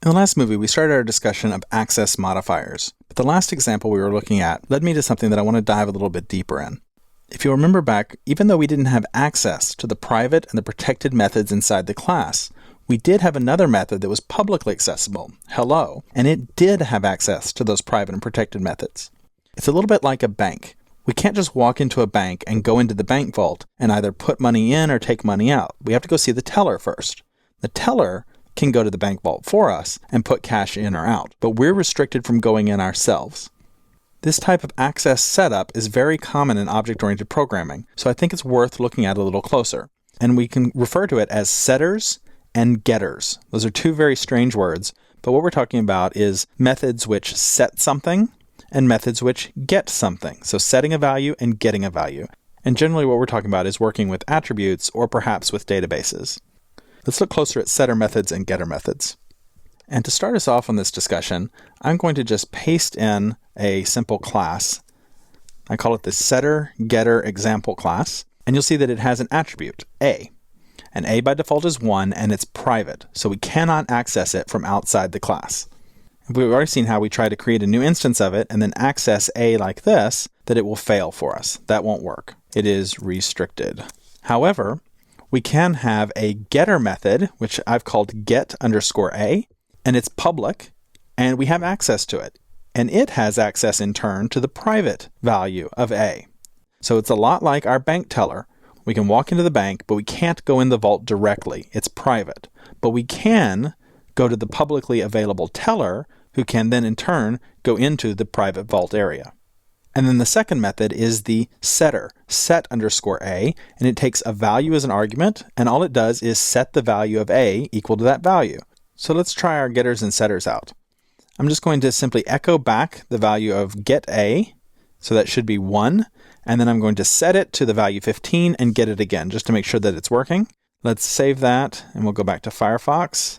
In the last movie, we started our discussion of access modifiers, but the last example we were looking at led me to something that I want to dive a little bit deeper in. If you'll remember back, even though we didn't have access to the private and the protected methods inside the class, we did have another method that was publicly accessible, hello, and it did have access to those private and protected methods. It's a little bit like a bank. We can't just walk into a bank and go into the bank vault and either put money in or take money out. We have to go see the teller first. The teller can go to the bank vault for us and put cash in or out, but we're restricted from going in ourselves. This type of access setup is very common in object-oriented programming, so I think it's worth looking at a little closer. And we can refer to it as setters and getters. Those are two very strange words, but what we're talking about is methods which set something and methods which get something. So setting a value and getting a value. And generally what we're talking about is working with attributes or perhaps with databases. Let's look closer at setter methods and getter methods. And to start us off on this discussion, I'm going to just paste in a simple class. I call it the setter getter example class. And you'll see that it has an attribute, A. And A by default is 1 and it's private, so we cannot access it from outside the class. We've already seen how we try to create a new instance of it and then access A like this, that it will fail for us. That won't work. It is restricted. However, we can have a getter method, which I've called get_A, and it's public, and we have access to it. And it has access in turn to the private value of A. So it's a lot like our bank teller. We can walk into the bank, but we can't go in the vault directly. It's private. But we can go to the publicly available teller, who can then in turn go into the private vault area. And then the second method is the setter, set_A, and it takes a value as an argument, and all it does is set the value of A equal to that value. So let's try our getters and setters out. I'm just going to simply echo back the value of get A, so that should be 1, and then I'm going to set it to the value 15 and get it again, just to make sure that it's working. Let's save that, and we'll go back to Firefox,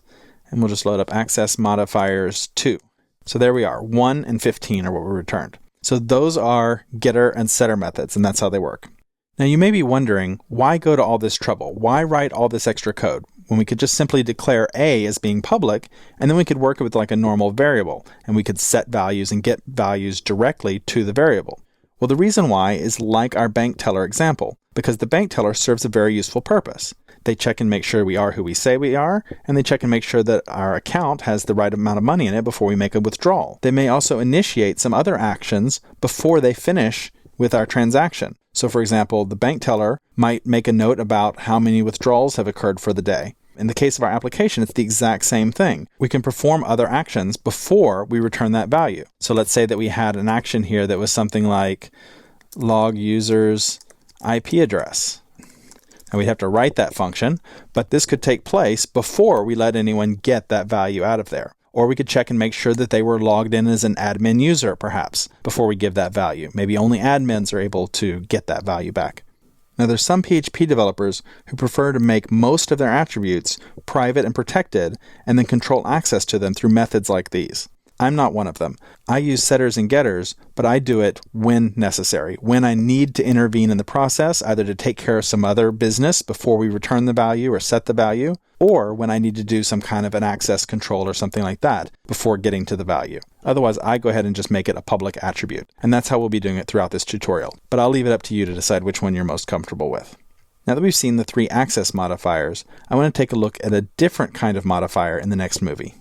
and we'll just load up access modifiers 2. So there we are, 1 and 15 are what we returned. So those are getter and setter methods, and that's how they work. Now you may be wondering, why go to all this trouble? Why write all this extra code when we could just simply declare A as being public, and then we could work it with like a normal variable, and we could set values and get values directly to the variable? Well, the reason why is like our bank teller example, because the bank teller serves a very useful purpose. They check and make sure we are who we say we are, and they check and make sure that our account has the right amount of money in it before we make a withdrawal. They may also initiate some other actions before they finish with our transaction. So for example, the bank teller might make a note about how many withdrawals have occurred for the day. In the case of our application, it's the exact same thing. We can perform other actions before we return that value. So let's say that we had an action here that was something like log user's IP address. And we'd have to write that function, but this could take place before we let anyone get that value out of there. Or we could check and make sure that they were logged in as an admin user, perhaps, before we give that value. Maybe only admins are able to get that value back. Now, there's some PHP developers who prefer to make most of their attributes private and protected, and then control access to them through methods like these. I'm not one of them. I use setters and getters, but I do it when necessary. When I need to intervene in the process, either to take care of some other business before we return the value or set the value, or when I need to do some kind of an access control or something like that before getting to the value. Otherwise, I go ahead and just make it a public attribute. And that's how we'll be doing it throughout this tutorial. But I'll leave it up to you to decide which one you're most comfortable with. Now that we've seen the 3 access modifiers, I want to take a look at a different kind of modifier in the next movie.